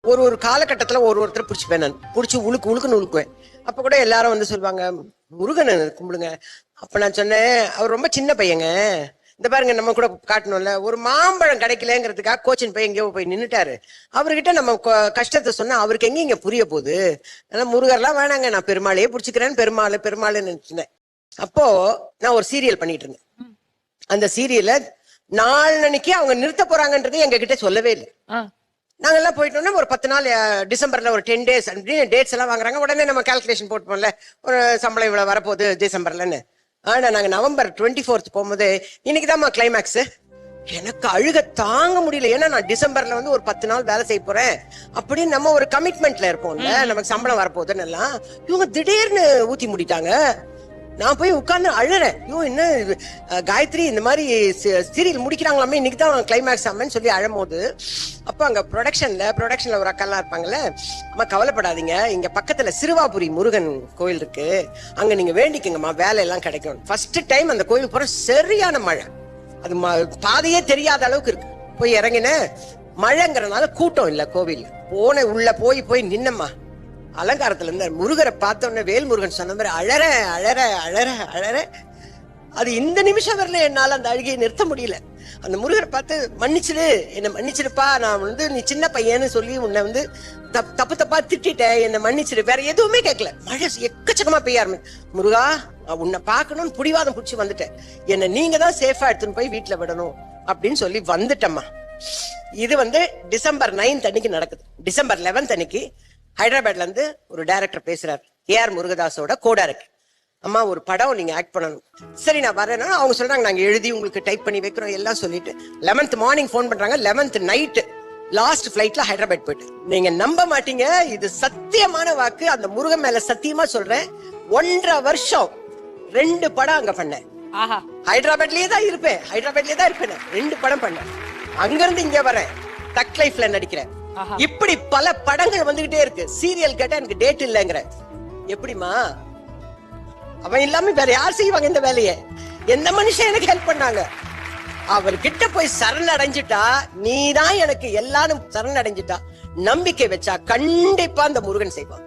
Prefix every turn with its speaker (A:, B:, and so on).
A: ஒரு காலகட்டத்துல ஒருத்தர் பிடிச்சிப்பேன், நான் பிடிச்சி உழுக்குன்னு உழுக்குவேன். அப்ப கூட எல்லாரும் வந்து சொல்லுவாங்க, முருகனை கும்பிடுங்க. அப்ப நான் சொன்னேன், அவர் ரொம்ப சின்ன பையங்க, இந்த பாருங்க நம்ம கூட காட்டணும்ல, ஒரு மாம்பழம் கிடைக்கலங்கிறதுக்காக கோச்சின் போய் எங்கேயோ போய் நின்னுட்டாரு. அவர்கிட்ட நம்ம கஷ்டத்தை சொன்னா அவருக்கு எங்க புரிய போகுது. ஆனா முருகர்லாம் வேணாங்க, நான் பெருமாளையே பிடிச்சிக்கிறேன், பெருமாள்னு நினைச்சேன். அப்போ நான் ஒரு சீரியல் பண்ணிட்டு இருந்தேன். அந்த சீரியல்ல நாளன்னைக்கு அவங்க நிறுத்த போறாங்கன்றது எங்க கிட்ட சொல்லவே இல்லை. நாங்கெல்லாம் போயிட்டோம்னா ஒரு 10 நாள் டிசம்பர்ல ஒரு 10 days அப்படின்னு டேட்ஸ் எல்லாம் வாங்குறாங்க. உடனே நம்ம கால்குலேஷன் போட்டுப்போம்ல, ஒரு சம்பளம் இவ்வளவு வரப்போகுது டிசம்பர்லன்னு. ஆனா நாங்க நவம்பர் 24th போகும்போது இன்னைக்குதான்மா கிளைமேக்ஸ். எனக்கு அழுக தாங்க முடியல. ஏன்னா நான் டிசம்பர்ல வந்து ஒரு 10 நாள் வேலை செய்ய போறேன் அப்படின்னு நம்ம ஒரு கமிட்மெண்ட்ல இருப்போம்ல, நமக்கு சம்பளம் வரப்போகுதுன்னு எல்லாம். இவங்க திடீர்னு ஊத்தி முடிட்டாங்க. நான் போய் உட்கார்ந்து அழுறேன். ஐயோ என்ன காயத்ரி இந்த மாதிரி சீரியல் முடிக்கிறாங்களாமே, இன்னைக்கு தான் கிளைமேக்ஸ் ஆமன்னு சொல்லி அழும்போது, அப்ப அங்க ப்ரொடக்ஷன்ல ஒரு அக்கெல்லாம் இருப்பாங்கல்ல, அம்மா கவலைப்படாதீங்க, இங்க பக்கத்துல சிறுவாபுரி முருகன் கோயில் இருக்கு, அங்க நீங்க வேண்டிக்கங்கம்மா, வேலை எல்லாம் கிடைக்கும். ஃபர்ஸ்ட் டைம் அந்த கோயில் போற சரியான மழை, அது பாதையே தெரியாத அளவுக்கு இருக்கு. போய் இறங்கின, மழைங்கிறதுனால கூட்டம் இல்ல கோவில். போன உள்ள போய் நின்னம்மா, அலங்காரத்துல இருந்த முருகரை பார்த்தோன்னே வேல்முருகன் சொன்ன மாதிரி அழற. அது இந்த நிமிஷம் வரல என்னால அந்த அழுகையை நிறுத்த முடியல. அந்த முருகரை பார்த்து என்ன மன்னிச்சிருப்பா, நான் வந்து நீ சின்ன பையன்னு சொல்லி உன்னை வந்து தப்பா திட்டேன், என்ன மன்னிச்சிரு, வேற எதுவுமே கேட்கல. மழை எக்கச்சக்கமா பெய்ய ஆரம்பிச்சு. முருகா, உன்னை பார்க்கணும்னு புடிவாதம் பிடிச்சி வந்துட்டேன், என்ன நீங்க தான் சேஃபா எடுத்துன்னு போய் வீட்டுல விடணும் அப்படின்னு சொல்லி வந்துட்டம்மா. இது வந்து டிசம்பர் 9th அன்னைக்கு நடக்குது. டிசம்பர் 11th அன்னைக்கு ஹைதராபாத்ல இருந்து ஒரு டைரக்டர் பேசுறாரு, ஏஆர் முருகதாஸோட கோ டைரக்டர். அம்மா ஒரு படம் நீங்க ஆக்ட் பண்ணணும். சரி நான் வரேன்னா அவங்க சொல்றாங்க, நாங்க எழுதி உங்களுக்கு டைப் பண்ணி வைக்கிறோம் எல்லாம் சொல்லிட்டு 11th மார்னிங் போன் பண்றாங்க. 11th நைட் லாஸ்ட் பிளைட்ல ஹைதராபாத் போயிட்டு. நீங்க நம்ப மாட்டீங்க, இது சத்தியமான வாக்கு, அந்த முருகன் மேல சத்தியமா சொல்றேன். 1.5 வருஷம் 2 படம் அங்க பண்ணேன். ஹைதராபாத்லயே தான் இருப்பேன் 2 படம் பண்ணேன். அங்க இருந்து இங்க வரேன், தக் லைஃப்ல நடிக்கிறேன். இப்படி பல படங்கள் வந்துகிட்டே இருக்கு. சீரியல் கேட்டா எனக்கு டேட் இல்லங்கிற. எப்படிமா அவன் இல்லாம வேற யார் செய்வாங்க இந்த வேலையை? எந்த மனுஷன் எனக்கு ஹெல்ப் பண்ணாங்க? அவர்கிட்ட போய் சரணடைஞ்சிட்டா, நீதான் எனக்கு எல்லாரும் சரணடைஞ்சிட்டா, நம்பிக்கை வச்சா கண்டிப்பா அந்த முருகன் செய்வான்.